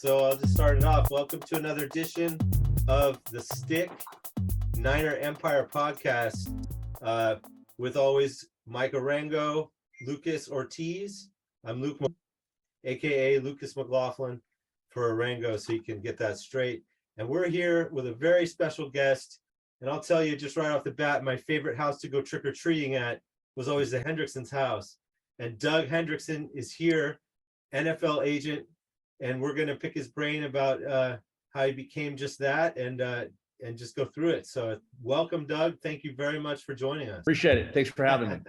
So I'll just start it off. Welcome to another edition of the Stick Niner Empire podcast with always Mike Arango, Lucas Ortiz. I'm Luke, aka Lucas McLaughlin for Arango, so you can get that straight. And we're here with a very special guest. And I'll tell you just right off the bat, my favorite house to go trick-or-treating at was always the Hendrickson's house. And Doug Hendrickson is here, NFL agent, and we're going to pick his brain about how he became just that and just go through it. So welcome, Doug. Thank you very much for joining us. Appreciate it. Thanks for having me.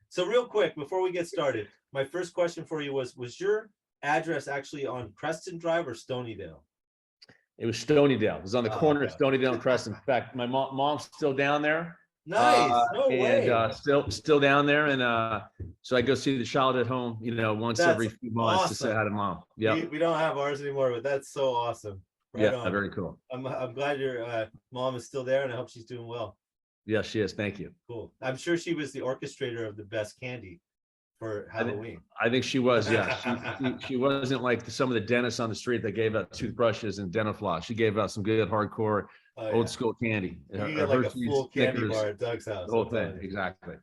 So real quick, before we get started, my first question for you was your address actually on Creston Drive or Stonydale? It was Stonydale. It was on the corner of Stonydale and Creston. In fact, my mom's still down there. Nice. No way. And still down there. And so I go see the child at home, once every few months to say hi to mom. Yeah. We don't have ours anymore, but that's so awesome. Right on. Very cool. I'm glad your mom is still there, and I hope she's doing well. Yeah, she is. Thank you. Cool. I'm sure she was the orchestrator of the best candy for Halloween. I think she was. Yeah. She wasn't like some of the dentists on the street that gave out toothbrushes and dental floss. She gave out some good hardcore old school candy. You get like a full candy bar at Doug's house. The whole thing. Exactly.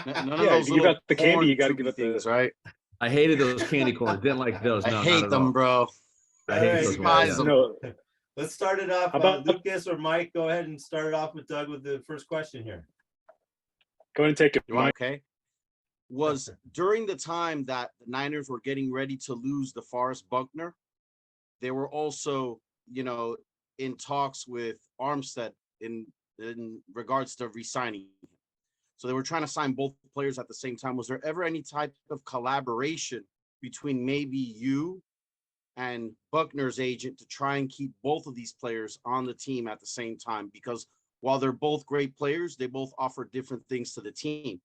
None of those you got the candy, you got to give it things, right? I hated those candy corns. Didn't like those. No, I hate them, bro. I hate those. No. Let's start it off. Lucas or Mike, go ahead and start it off with Doug with the first question here. Go ahead and take it. Okay. Was during the time that the Niners were getting ready to lose DeForest Buckner, they were also, in talks with Armstead in regards to re-signing him. So they were trying to sign both players at the same time. Was there ever any type of collaboration between maybe you and Buckner's agent to try and keep both of these players on the team at the same time? Because while they're both great players, they both offer different things to the team.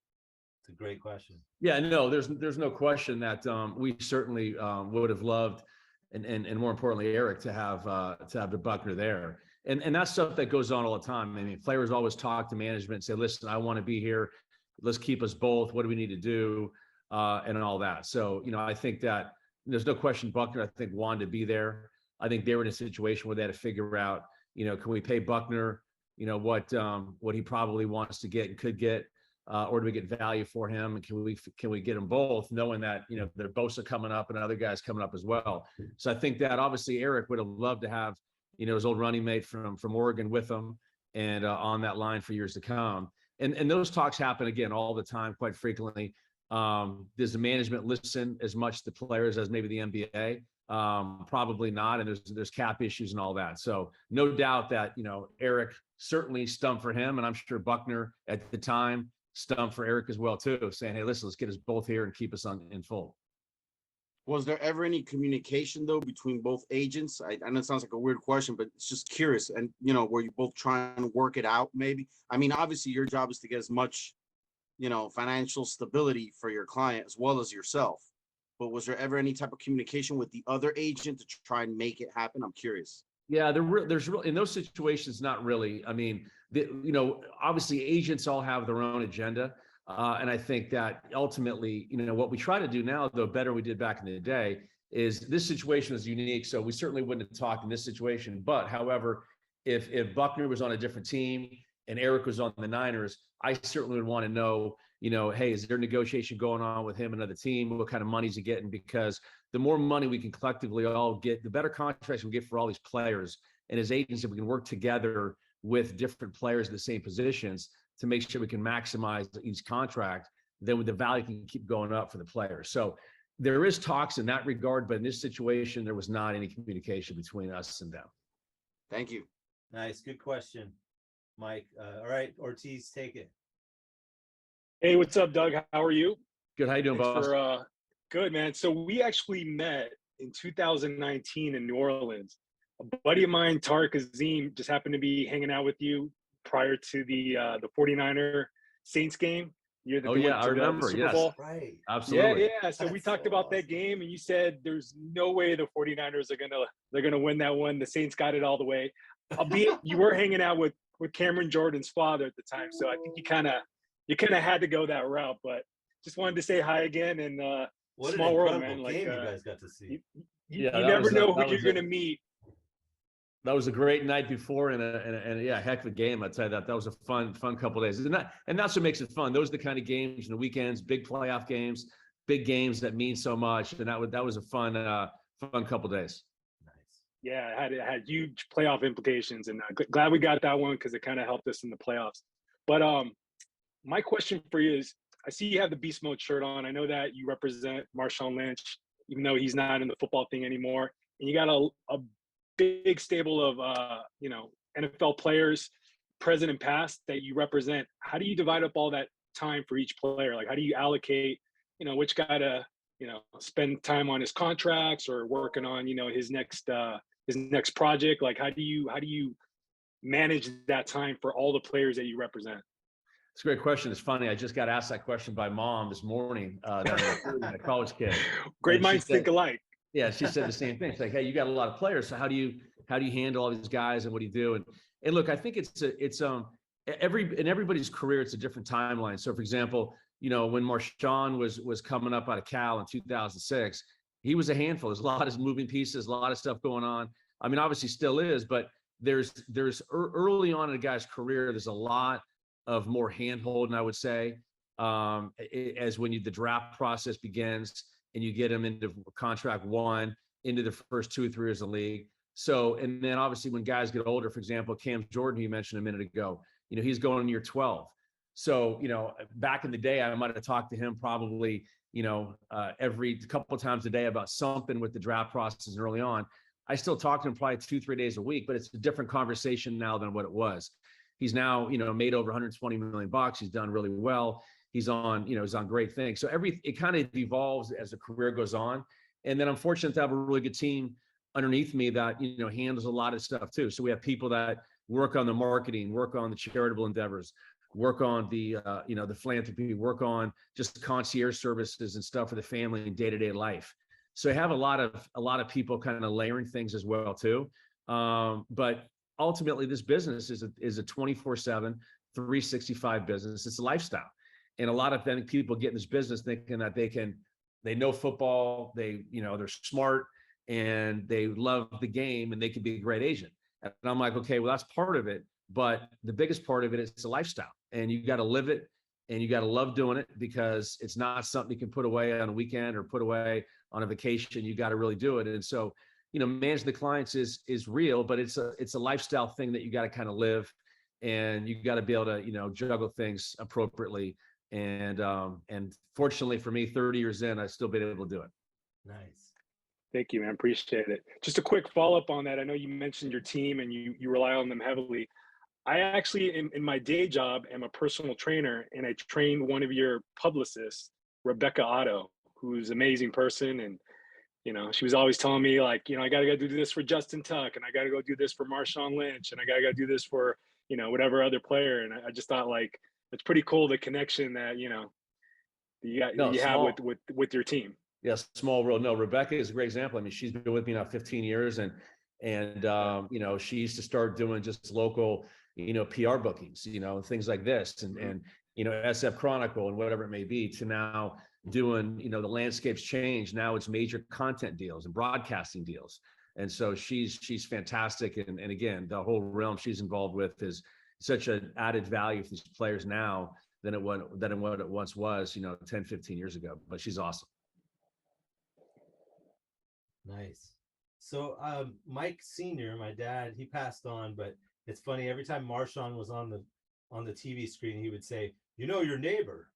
It's a great question. Yeah, no, there's no question that we certainly would have loved, and more importantly, Eric to have the Buckner there. And that's stuff that goes on all the time. I mean, players always talk to management and say, listen, I want to be here. Let's keep us both. What do we need to do? And all that. So, I think that there's no question Buckner, I think, wanted to be there. I think they were in a situation where they had to figure out, can we pay Buckner, what he probably wants to get and could get, or do we get value for him? And can we get them both, knowing that, they're Bosa coming up and other guys coming up as well. So I think that obviously Eric would have loved to have, his old running mate from Oregon with him and on that line for years to come. And those talks happen again all the time, quite frequently. Does the management listen as much to players as maybe the NBA? Probably not. And there's cap issues and all that. So no doubt that, Eric certainly stumped for him. And I'm sure Buckner at the time stumped for Eric as well, too, saying, hey, listen, let's get us both here and keep us in full. Was there ever any communication, though, between both agents? I know it sounds like a weird question, but it's just curious. And, were you both trying to work it out, maybe? I mean, obviously, your job is to get as much, financial stability for your client as well as yourself. But was there ever any type of communication with the other agent to try and make it happen? I'm curious. Yeah, there's in those situations, not really. I mean, obviously, agents all have their own agenda. And I think that ultimately, what we try to do now, though better we did back in the day, is this situation is unique. So we certainly wouldn't have talked in this situation. But however, if Buckner was on a different team and Eric was on the Niners, I certainly would want to know, hey, is there negotiation going on with him and another team? What kind of money is he getting? Because the more money we can collectively all get, the better contracts we get for all these players. And as agents, if we can work together with different players in the same positions to make sure we can maximize each contract, then the value can keep going up for the players. So there is talks in that regard, but in this situation, there was not any communication between us and them. Thank you. Nice. Good question, Mike. All right, Ortiz, take it. Hey, what's up, Doug? How are you? Good. How you doing, boss? Good, man. So we actually met in 2019 in New Orleans. A buddy of mine, Tariq Azim, just happened to be hanging out with you prior to the 49er Saints game. I remember. Super Yes, Bowl. Right. Absolutely. Yeah. So we talked so about awesome. that game, and you said there's no way the 49ers they're gonna win that one. The Saints got it all the way. Albeit you were hanging out with Cameron Jordan's father at the time, so I think you kind of had to go that route. But just wanted to say hi again and What Small an world, incredible man. game you guys got to see. You that never was know who that you're was going to meet. that was a great night before and yeah, heck of a game. I tell you that was a fun couple of days, and that's what makes it fun. Those are the kind of games in the weekends, big playoff games, big games that mean so much, and that was a fun couple of days. Nice. Yeah, it had huge playoff implications, and glad we got that one because it kind of helped us in the playoffs. But my question for you is, I see you have the Beast Mode shirt on. I know that you represent Marshawn Lynch, even though he's not in the football thing anymore, and you got a big stable of NFL players, present and past, that you represent. How do you divide up all that time for each player? Like, how do you allocate, which guy to, spend time on his contracts or working on, his next project? Like, how do you manage that time for all the players that you represent? It's a great question. It's funny. I just got asked that question by mom this morning. A college kid. Great minds think alike. Yeah, she said the same thing. It's like, hey, you got a lot of players. So how do you handle all these guys, and what do you do? And look, I think it's in everybody's career, it's a different timeline. So for example, when Marshawn was coming up out of Cal in 2006, he was a handful. There's a lot of moving pieces, a lot of stuff going on. I mean, obviously still is, but there's early on in a guy's career, there's a lot of more hand-holding, I would say, as when the draft process begins and you get him into contract one, into the first 2 or 3 years of the league. So, and then obviously when guys get older, for example, Cam Jordan, who you mentioned a minute ago, he's going in year 12. So, back in the day, I might have talked to him probably, every couple of times a day about something with the draft process early on. I still talk to him probably 2-3 days a week, but it's a different conversation now than what it was. He's now, made over $120 million. He's done really well. He's on great things. So it kind of evolves as the career goes on. And then I'm fortunate to have a really good team underneath me that, handles a lot of stuff too. So we have people that work on the marketing, work on the charitable endeavors, work on the philanthropy, work on just concierge services and stuff for the family and day-to-day life. So I have a lot of people kind of layering things as well too. But ultimately this business is a 24/7, 365 business. It's a lifestyle. And a lot of people get in this business thinking that they know football, they're smart and they love the game and they can be a great agent. And I'm like, okay, well, that's part of it. But the biggest part of it is a lifestyle, and you got to live it and you got to love doing it, because it's not something you can put away on a weekend or put away on a vacation. You got to really do it. And so, managing the clients is real, but it's a lifestyle thing that you got to kind of live, and you got to be able to, juggle things appropriately. And fortunately for me, 30 years in, I've still been able to do it. Nice. Thank you, man. Appreciate it. Just a quick follow-up on that. I know you mentioned your team and you rely on them heavily. I actually, in my day job, am a personal trainer, and I train one of your publicists, Rebecca Otto, who's an amazing person. And, she was always telling me, like, I got to go do this for Justin Tuck, and I got to go do this for Marshawn Lynch, and I got to go do this for, whatever other player. And I just thought, like, it's pretty cool, the connection that, you have with your team. Yes, small world. No, Rebecca is a great example. I mean, she's been with me now 15 years, and she used to start doing just local, PR bookings, things like this, and SF Chronicle and whatever it may be, to now doing, the landscape's changed. Now it's major content deals and broadcasting deals. And so she's fantastic. And again, the whole realm she's involved with is such an added value for these players now than what it once was, 10, 15 years ago. But she's awesome. Nice. So Mike Sr., my dad, he passed on, but it's funny, every time Marshawn was on the TV screen, he would say, your neighbor.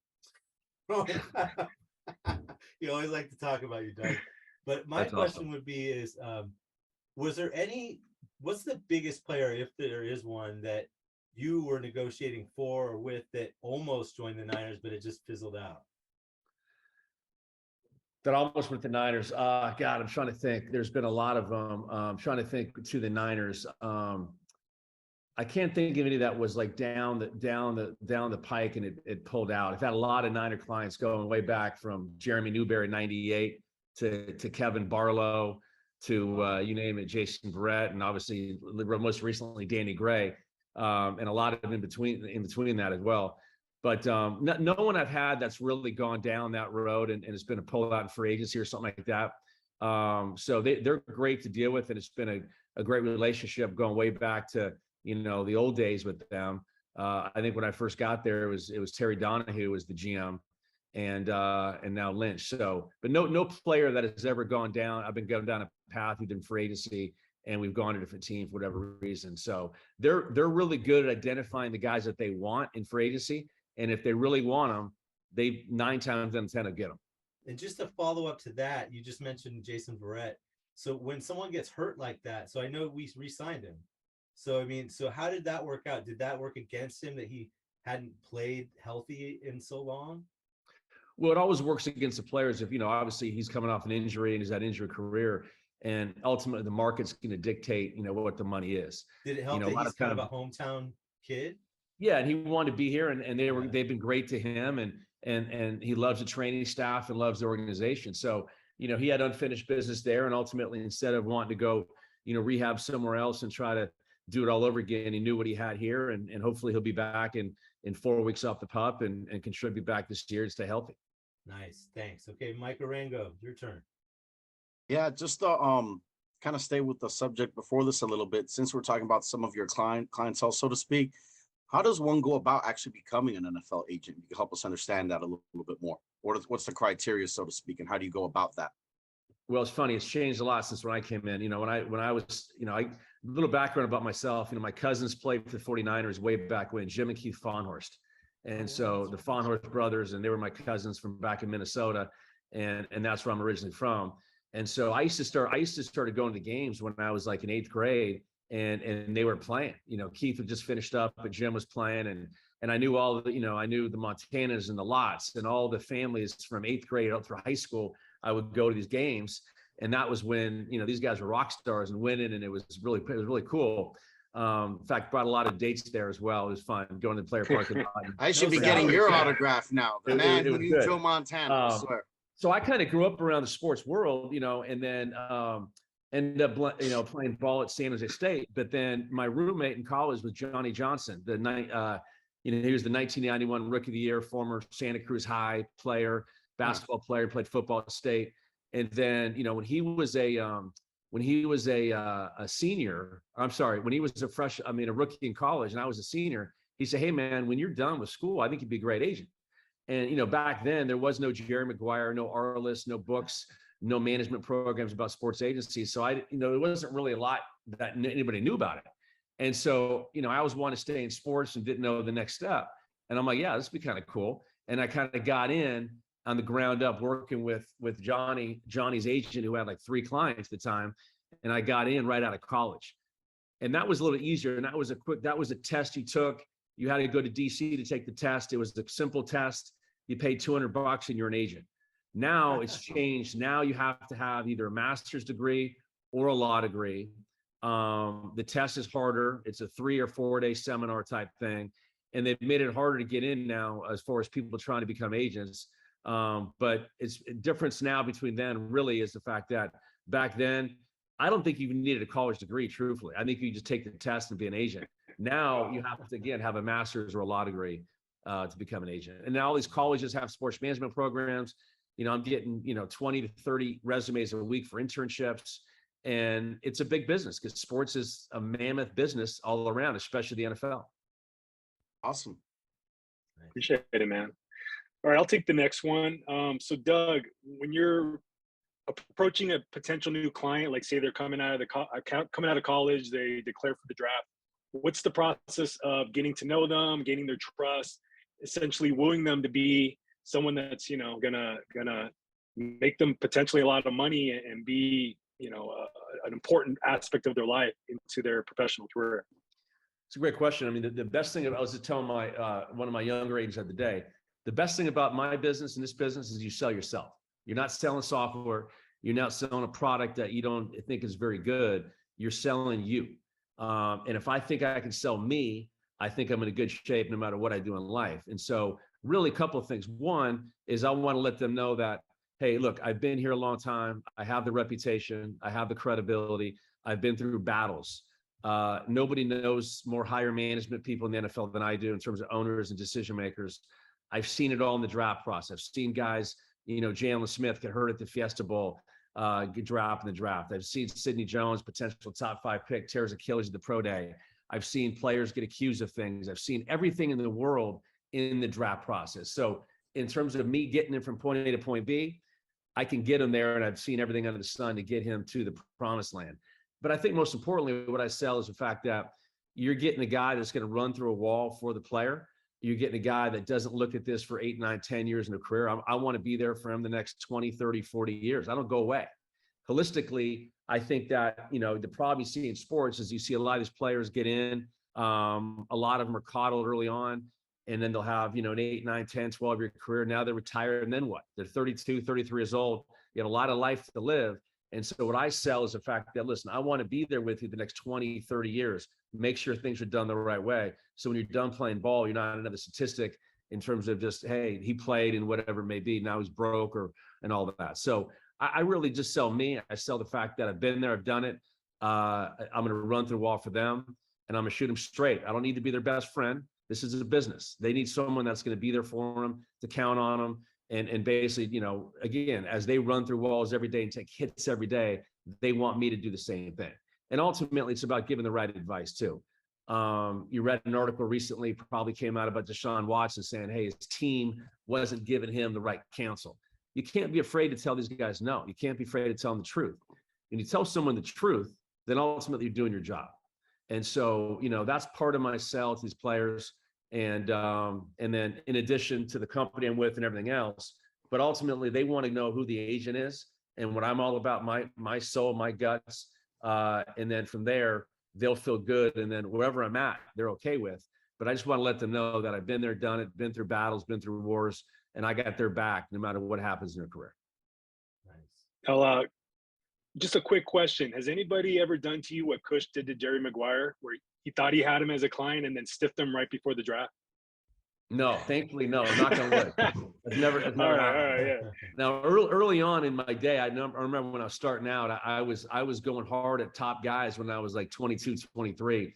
You always like to talk about your dad. But my question would be what's the biggest player, if there is one, that you were negotiating for or with that almost joined the Niners, but it just fizzled out? That almost went to the Niners. God, I'm trying to think. There's been a lot of them. I'm trying to think to the Niners. I can't think of any that was like down the pike and it pulled out. I've had a lot of Niner clients going way back, from Jeremy Newberry, 98, to Kevin Barlow, to you name it, Jason Verrett, and obviously most recently Danny Gray, and a lot of in between that as well. But no one I've had that's really gone down that road and it's been a pullout in free agency or something like that. So they're great to deal with, and it's been a great relationship going way back to, the old days with them. I think when I first got there, it was Terry Donahue was the GM, and now Lynch. So, but no player that has ever gone down. I've been going down a path who's been free agency, and we've gone to different teams for whatever reason. So they're really good at identifying the guys that they want in free agency, and if they really want them, they 9 times out of 10 will get them. And just to follow up to that, you just mentioned Jason Verrett. So when someone gets hurt like that, so I know we re-signed him. So, I mean, so how did that work out? Did that work against him that he hadn't played healthy in so long? Well, it always works against the players if, obviously he's coming off an injury and he's had injury career, and ultimately the market's going to dictate, what the money is. Did it help that he's kind of a hometown kid? Yeah, and he wanted to be here, and they've been great to him, and he loves the training staff and loves the organization. So, he had unfinished business there, and ultimately, instead of wanting to go, rehab somewhere else and try to do it all over again, he knew what he had here, and hopefully he'll be back in 4 weeks off the pup and contribute back this year to stay healthy. Nice, thanks. Okay, Mike Arango, your turn. Yeah, just to kind of stay with the subject before this a little bit, since we're talking about some of your clientele, so to speak. How does one go about actually becoming an NFL agent? You can help us understand that a little bit more. What's the criteria, so to speak, and how do you go about that? Well, it's funny. It's changed a lot since when I came in. When I was, a little background about myself. My cousins played for the 49ers way back when, Jim and Keith Fahnhorst. And so the Fahnhorst brothers, and they were my cousins from back in Minnesota, and that's where I'm originally from. And so I used to start going to games when I was like in 8th grade. And they were playing, Keith had just finished up, but Jim was playing, and I knew I knew the Montanas and the Lots and all the families from 8th grade up through high school. I would go to these games, and that was when, these guys were rock stars and winning, and it was really cool. In fact, brought a lot of dates there as well. It was fun going to the player parking lot. I should be getting your autograph now. The man who knew Joe Montana, I swear. So I kind of grew up around the sports world, and then ended up, playing ball at San Jose State. But then my roommate in college was Johnny Johnson. He was the 1991 Rookie of the Year, former Santa Cruz High player, basketball player, played football at State. And then, when he was a senior, when he was a rookie in college, and I was a senior, he said, "Hey man, when you're done with school, I think you'd be a great agent." And, back then there was no Jerry Maguire, no Arliss, no books, no management programs about sports agencies. So there wasn't really a lot that anybody knew about it. And so, I always wanted to stay in sports and didn't know the next step. And I'm like, yeah, this would be kind of cool. And I kind of got in on the ground up working with Johnny's agent, who had like 3 clients at the time. And I got in right out of college. And that was a little easier. And that was a test you took. You had to go to DC to take the test. It was a simple test. You paid $200 and you're an agent. Now it's changed. Now you have to have either a master's degree or a law degree. The test is harder. It's a 3 or 4 day seminar type thing. And they've made it harder to get in now as far as people trying to become agents. But it's a difference now between then really is the fact that back then, I don't think you even needed a college degree, truthfully. I think you just take the test and be an agent. Now you have to, again, have a master's or a law degree to become an agent. And now all these colleges have sports management programs. I'm getting, 20 to 30 resumes a week for internships. And it's a big business because sports is a mammoth business all around, especially the NFL. Awesome. Appreciate it, man. All right, I'll take the next one. So Doug, when you're approaching a potential new client, like say they're coming out of college, they declare for the draft, what's the process of getting to know them, gaining their trust, essentially wooing them to be someone that's, gonna make them potentially a lot of money and be, an important aspect of their life into their professional career? It's a great question. I mean, the best thing I was just telling one of my younger agents the other day, the best thing about my business and this business is you sell yourself. You're not selling software. You're not selling a product that you don't think is very good. You're selling you. And if I think I can sell me, I think I'm in a good shape no matter what I do in life. And so really a couple of things. One is I want to let them know that, hey, look, I've been here a long time. I have the reputation. I have the credibility. I've been through battles. Nobody knows more higher management people in the NFL than I do in terms of owners and decision makers. I've seen it all in the draft process. I've seen guys, Jalen Smith get hurt at the Fiesta Bowl, get dropped in the draft. I've seen Sidney Jones, potential top 5 pick, tears Achilles at the pro day. I've seen players get accused of things. I've seen everything in the world in the draft process. So in terms of me getting him from point A to point B, I can get him there, and I've seen everything under the sun to get him to the promised land. But I think most importantly, what I sell is the fact that you're getting a guy that's going to run through a wall for the player. You're getting a guy that doesn't look at this for 8, 9, 10 years in a career. I want to be there for him the next 20, 30, 40 years. I don't go away. Holistically, I think that, the problem you see in sports is you see a lot of these players get in. A lot of them are coddled early on, and then they'll have, an 8, 9, 10, 12-year career. Now they're retired, and then what? They're 32, 33 years old. You have a lot of life to live. And so what I sell is the fact that, listen, I want to be there with you the next 20, 30 years. Make sure things are done the right way. So when you're done playing ball, you're not another statistic in terms of just, hey, he played and whatever it may be. Now he's broke and all of that. So I really just sell me. I sell the fact that I've been there, I've done it. I'm going to run through the wall for them, and I'm going to shoot them straight. I don't need to be their best friend. This is a business. They need someone that's going to be there for them, to count on them. And basically, again, as they run through walls every day and take hits every day, they want me to do the same thing. And ultimately, it's about giving the right advice too. You read an article recently, probably came out about Deshaun Watson saying, hey, his team wasn't giving him the right counsel. You can't be afraid to tell these guys no. You can't be afraid to tell them the truth. And you tell someone the truth, then ultimately you're doing your job. And so, that's part of my sell to these players. And then in addition to the company I'm with and everything else, but ultimately they want to know who the agent is and what I'm all about, my soul, my guts. And then from there, they'll feel good. And then wherever I'm at, they're okay with. But I just want to let them know that I've been there, done it, been through battles, been through wars, and I got their back no matter what happens in their career. Nice. Just a quick question. Has anybody ever done to you what Kush did to Jerry Maguire, where he thought he had him as a client and then stiffed him right before the draft? No, thankfully, no. I'm not going to wood. It's never happened. All right, yeah. Now, early on in my day, I remember when I was starting out, I was going hard at top guys when I was like 22, 23.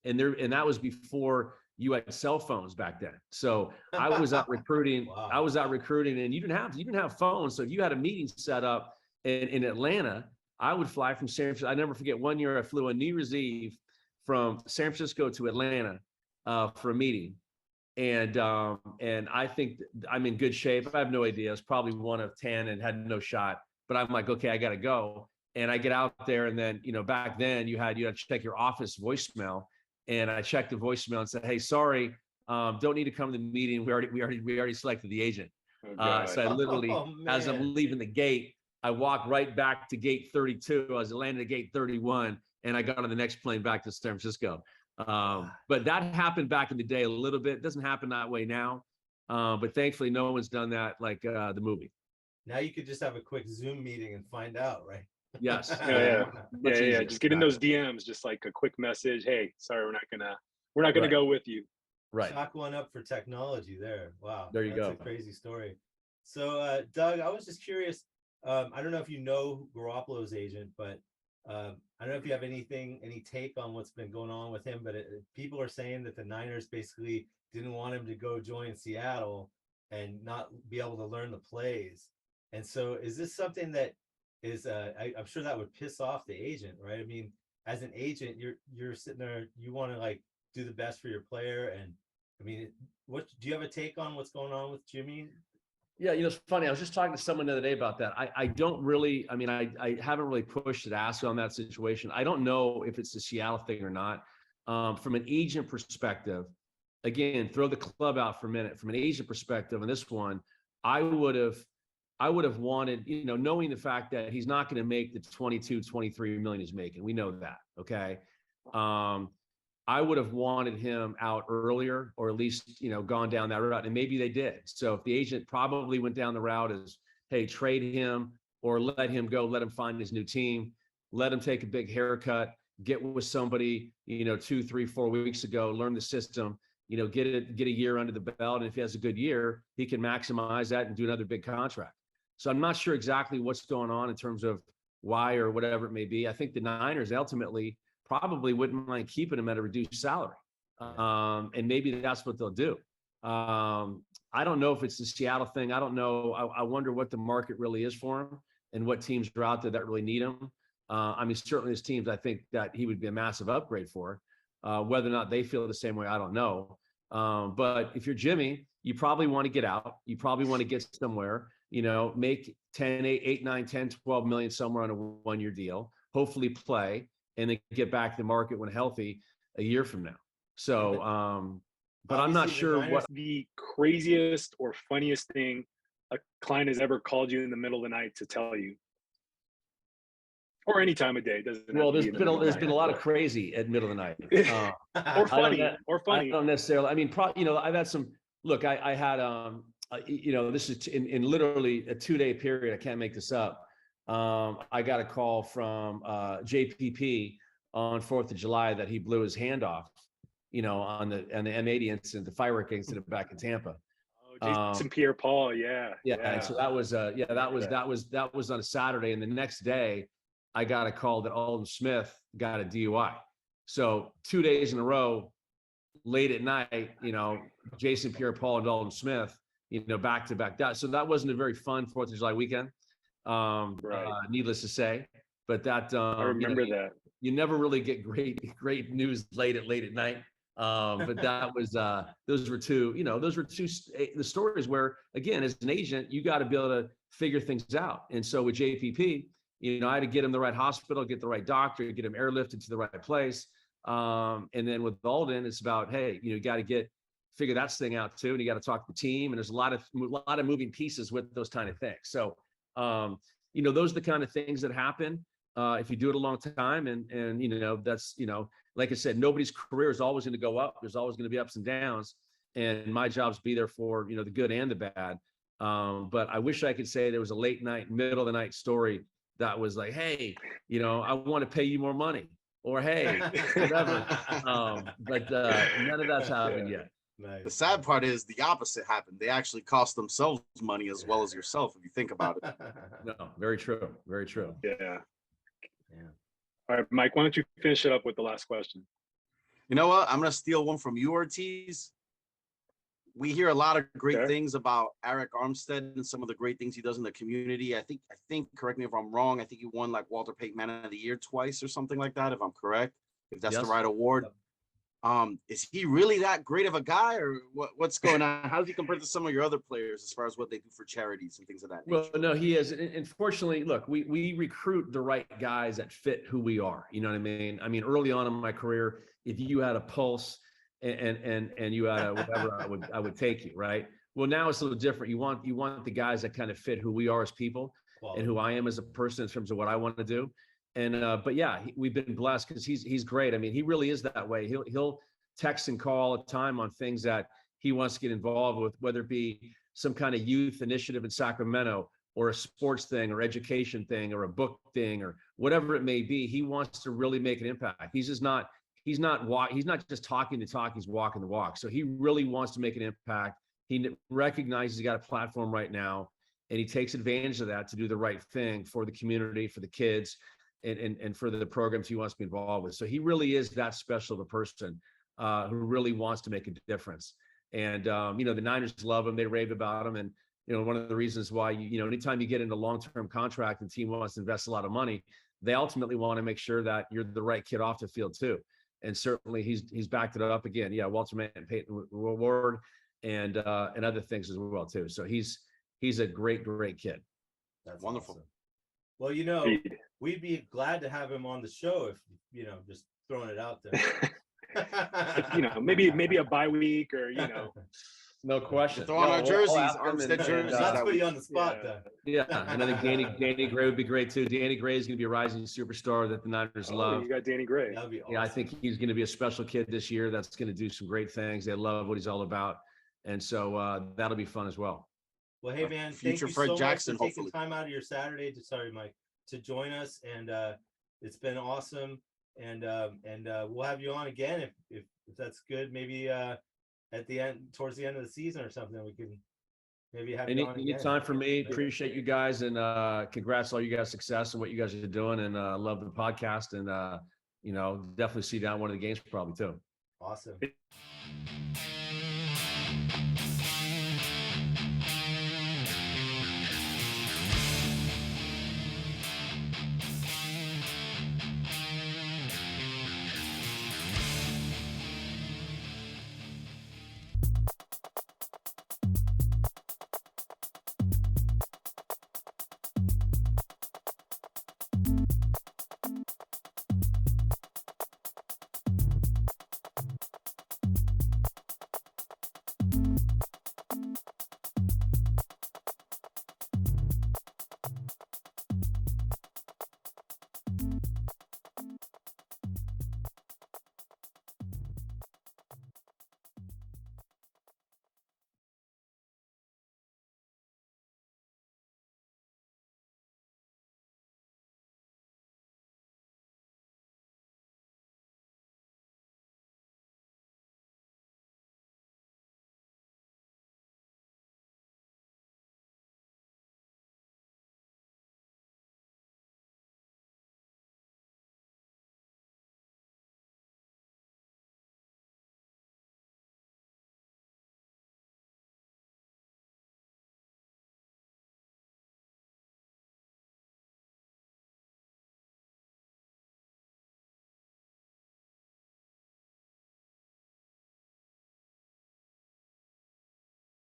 And that was before you had cell phones back then. So I was out recruiting. Wow. I was out recruiting, and you didn't have phones. So if you had a meeting set up in Atlanta, I would fly from San Francisco. I never forget, one year I flew on New Year's Eve from San Francisco to Atlanta for a meeting. And I think I'm in good shape. I have no idea. I was probably 1 of 10 and had no shot, but I'm like, okay, I got to go. And I get out there, and then, back then you had to check your office voicemail. And I checked the voicemail and said, hey, sorry, don't need to come to the meeting. We already selected the agent. So I literally, as I'm leaving the gate, I walked right back to gate 32. I was landing at gate 31, and I got on the next plane back to San Francisco. But that happened back in the day a little bit. It doesn't happen that way now. But thankfully, no one's done that like the movie. Now you could just have a quick Zoom meeting and find out, right? Yes. Yeah. Easier. Just get in those DMs, just like a quick message. Hey, sorry, we're not gonna go with you. Right. Chalk one up for technology there. Wow. There you go. That's a crazy story. So, Doug, I was just curious. I don't know if you know Garoppolo's agent, but I don't know if you have any take on what's been going on with him, but people are saying that the Niners basically didn't want him to go join Seattle and not be able to learn the plays. And so is this something that is, I'm sure that would piss off the agent, right? I mean, as an agent, you're sitting there, you want to like do the best for your player. And I mean, what do you have a take on what's going on with Jimmy? Yeah, it's funny. I was just talking to someone the other day about that. I don't really, I haven't really pushed to ask on that situation. I don't know if it's a Seattle thing or not. From an agent perspective, again, throw the club out for a minute. From an agent perspective on this one, I would have wanted, knowing the fact that he's not going to make the 22, 23 million he's making. We know that. Okay. I would have wanted him out earlier, or at least, gone down that route, and maybe they did. So if the agent probably went down the route as, hey, trade him or let him go, let him find his new team, let him take a big haircut, get with somebody, 2, 3, 4 weeks ago, learn the system, get a year under the belt. And if he has a good year, he can maximize that and do another big contract. So I'm not sure exactly what's going on in terms of why or whatever it may be. I think the Niners ultimately probably wouldn't mind keeping him at a reduced salary. And maybe that's what they'll do. I don't know if it's the Seattle thing. I don't know. I wonder what the market really is for him and what teams are out there that really need him. I mean, certainly there's teams I think that he would be a massive upgrade for. Whether or not they feel the same way, I don't know. But if you're Jimmy, you probably want to get out. You probably want to get somewhere, make 10, 8, 9, 10, 12 million somewhere on a 1-year deal, hopefully play, and then get back to the market when healthy a year from now. So, but I'm not sure what the craziest or funniest thing a client has ever called you in the middle of the night to tell you, or any time of day. Well, there's been a lot of crazy at middle of the night, or funny. I don't necessarily. I mean, I've had some. Look, I had this is in literally a 2-day period. I can't make this up. I got a call from JPP on 4th of July that he blew his hand off, on the M80 incident, the firework incident back in Tampa. Oh, Jason Pierre-Paul, yeah. And so that was that was on a Saturday, and the next day I got a call that Alden Smith got a DUI. So 2 days in a row, late at night, Jason Pierre-Paul and Alden Smith, back to back. So that wasn't a very fun 4th of July weekend, needless to say. But that I remember that. You never really get great news late at night. But that was those were two the stories where, again, as an agent, you got to be able to figure things out. And so with JPP, I had to get him the right hospital, get the right doctor, get him airlifted to the right place. And then with Alden, it's about, hey, you got to figure that thing out too, and you got to talk to the team. And there's a lot of moving pieces with those kind of things. So those are the kind of things that happen if you do it a long time. And that's like I said, nobody's career is always going to go up. There's always going to be ups and downs. And my job's be there for the good and the bad. But I wish I could say there was a late night, middle of the night story that was like, hey, I want to pay you more money, or hey, whatever. But none of that's happened yet. Nice. The sad part is the opposite happened. They actually cost themselves money as well as yourself, if you think about it. No, very true. Very true. Yeah. All right, Mike, why don't you finish it up with the last question? You know what? I'm going to steal one from you, Ortiz. We hear a lot of great things about Eric Armstead and some of the great things he does in the community. I think, correct me if I'm wrong, I think he won like Walter Payton Man of the Year twice or something like that, if I'm correct, if that's the right award. Is he really that great of a guy, or what's going on? How does he compare to some of your other players as far as what they do for charities and things of that nature? Well, no, he is. And fortunately, look, we recruit the right guys that fit who we are. You know what I mean? I mean, early on in my career, if you had a pulse and you had a whatever, I would take you, right? Well, now it's a little different. You want the guys that kind of fit who we are as people and who I am as a person in terms of what I want to do. And but yeah, we've been blessed because he's great. I mean, he really is that way. He'll text and call all the time on things that he wants to get involved with, whether it be some kind of youth initiative in Sacramento, or a sports thing, or education thing, or a book thing, or whatever it may be. He wants to really make an impact. He's not just talking the talk, he's walking the walk. So he really wants to make an impact. He recognizes he's got a platform right now, and he takes advantage of that to do the right thing for the community, for the kids, and for the programs he wants to be involved with. So he really is that special of a person who really wants to make a difference. And the Niners love him. They rave about him. And one of the reasons why anytime you get into a long-term contract and the team wants to invest a lot of money, they ultimately want to make sure that you're the right kid off the field too. And certainly he's backed it up again. Yeah, Walter Payton Award and other things as well too. So he's a great kid. That's wonderful. Awesome. Well, we'd be glad to have him on the show if just throwing it out there. maybe a bye week, or No question. Throw on our jerseys, Armstead jerseys. That's put you on the spot, though. Yeah, and I think Danny Gray would be great too. Danny Gray is going to be a rising superstar that the Niners love. You got Danny Gray. That'd be awesome. Yeah, I think he's going to be a special kid this year. That's going to do some great things. They love what he's all about, and so that'll be fun as well. Well, hey man, Future thank Fred you so Jackson, much for taking hopefully. time out of your Saturday to join us, and it's been awesome. And we'll have you on again if that's good. Maybe at the end, towards the end of the season or something, we can maybe have you on again. Anytime for me. Appreciate you guys, and congrats on all you guys' success and what you guys are doing, and love the podcast, and definitely see you down one of the games probably too. Awesome.